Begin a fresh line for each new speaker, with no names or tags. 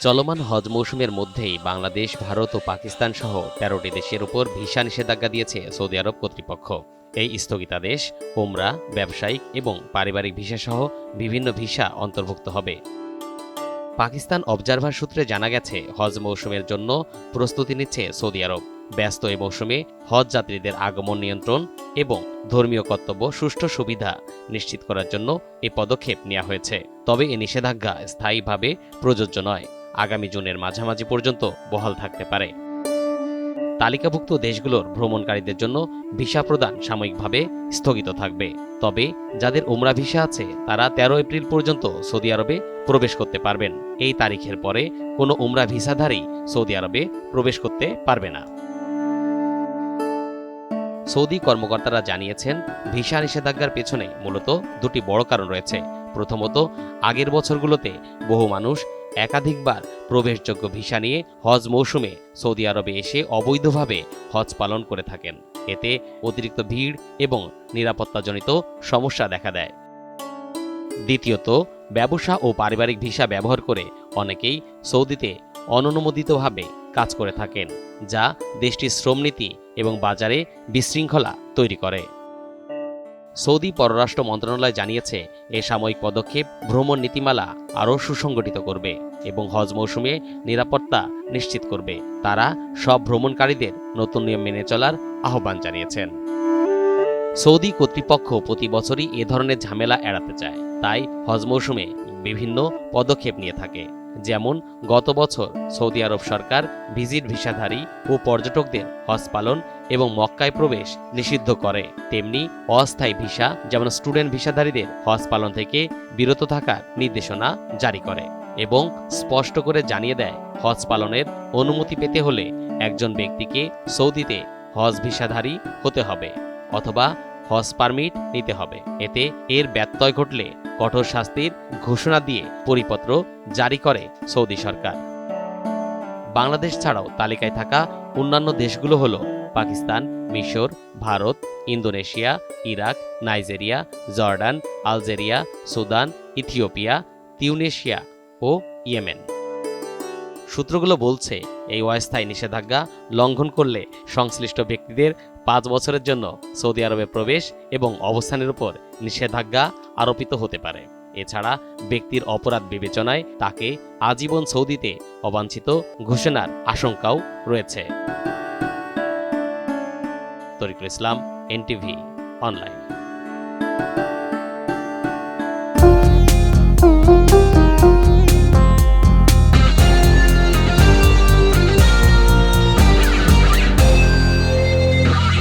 চলমান হজ মৌসুমের মধ্যেই বাংলাদেশ, ভারত ও পাকিস্তান সহ ১৩টি দেশের উপর ভিসা নিষেধাজ্ঞা দিয়েছে সৌদি আরব কর্তৃপক্ষ। এই স্থগিতাদেশ ওমরা, ব্যবসায়িক এবং পারিবারিক ভিসা সহ বিভিন্ন ভিসা অন্তর্ভুক্ত হবে। পাকিস্তান অবজারভার সূত্রে জানা গেছে, হজ মৌসুমের জন্য প্রস্তুতি নিচ্ছে সৌদি আরব। ব্যস্ত এই মৌসুমে হজ যাত্রীদের আগমন নিয়ন্ত্রণ এবং ধর্মীয় কর্তব্য সুষ্ঠু সুবিধা নিশ্চিত করার জন্য এই পদক্ষেপ নেওয়া হয়েছে। তবে এই নিষেধাজ্ঞা স্থায়ীভাবে প্রযোজ্য নয়, আগামী জুনের মাঝামাঝি পর্যন্ত বহাল থাকতে পারে। তালিকাভুক্ত দেশগুলোর ভ্রমণকারীদের জন্য ভিসা প্রদান সাময়িকভাবে স্থগিত থাকবে। তবে যাদের উমরা ভিসা আছে তারা ১৩ এপ্রিল পর্যন্ত সৌদি আরবে প্রবেশ করতে পারবেন। এই তারিখের পরে কোনো উমরা ভিসাধারী সৌদি আরবে প্রবেশ করতে পারবে না। সৌদি কর্মকর্তারা জানিয়েছেন, ভিসা নিষেধাজ্ঞার পেছনে মূলত দুটি বড় কারণ রয়েছে। প্রথমত, আগের বছরগুলোতে বহু মানুষ একাধিকবার প্রবেশযোগ্য ভিসা নিয়ে হজ মৌসুমে সৌদি আরবে এসে অবৈধভাবে হজ পালন করে থাকেন। এতে অতিরিক্ত ভিড় এবং নিরাপত্তাজনিত সমস্যা দেখা দেয়। দ্বিতীয়ত, ব্যবসা ও পারিবারিক ভিসা ব্যবহার করে অনেকেই সৌদিতে অননুমোদিতভাবে কাজ করে থাকেন, যা দেশটির শ্রমনীতি এবং বাজারে বিশৃঙ্খলা তৈরি করে। সৌদি পররাষ্ট্র মন্ত্রণালয় জানিয়েছে, এ সাময়িক পদক্ষেপ ভ্রমণ নীতিমালা আরও সুসংগঠিত করবে এবং হজ মৌসুমে নিরাপত্তা নিশ্চিত করবে। তারা সব ভ্রমণকারীদের নতুন নিয়ম মেনে চলার আহ্বান জানিয়েছেন। সৌদি কর্তৃপক্ষ প্রতি বছরই এ ধরনের ঝামেলা এড়াতে চায়, তাই হজ মৌসুমে বিভিন্ন পদক্ষেপ নিয়ে থাকে। যেমন গত বছর সৌদি আরব সরকার ভিজিট ভিসাধারী ও পর্যটকদের হজ পালন এবং মক্কায় প্রবেশ নিষিদ্ধ করে, তেমনি অস্থায়ী ভিসা যেমন স্টুডেন্ট ভিসাধারীদের হজ পালন থেকে বিরত থাকার নির্দেশনা জারি করে এবং স্পষ্ট করে জানিয়ে দেয়, হজ পালনের অনুমতি পেতে হলে একজন ব্যক্তিকে সৌদিতে হজ ভিসাধারী হতে হবে অথবা হজ পারমিট নিতে হবে। এতে এর ব্যত্যয় ঘটলে কঠোর শাস্তির ঘোষণা দিয়ে পরিপত্র জারি করে সৌদি সরকার। বাংলাদেশ ছাড়াও তালিকায় থাকা অন্যান্য দেশগুলো হল পাকিস্তান, মিশর, Bharat, Indonesia, Iraq, Nigeria, Jordan, Algeria, Sudan, Ethiopia, Tunisia ও ইয়েমেন। সূত্রগুলো বলছে, এই অস্থায়ী নিষেধাজ্ঞা লঙ্ঘন করলে সংশ্লিষ্ট ব্যক্তিদের ৫ বছরের জন্য সৌদি আরবে প্রবেশ এবং অবস্থানের উপর নিষেধাজ্ঞা আরোপিত হতে পারে। এছাড়া ব্যক্তির অপরাধ বিবেচনায় তাকে আজীবন সৌদিতে অবাঞ্ছিত ঘোষণার আশঙ্কাও রয়েছে। তরিকুল ইসলাম, এনটিভি অনলাইন।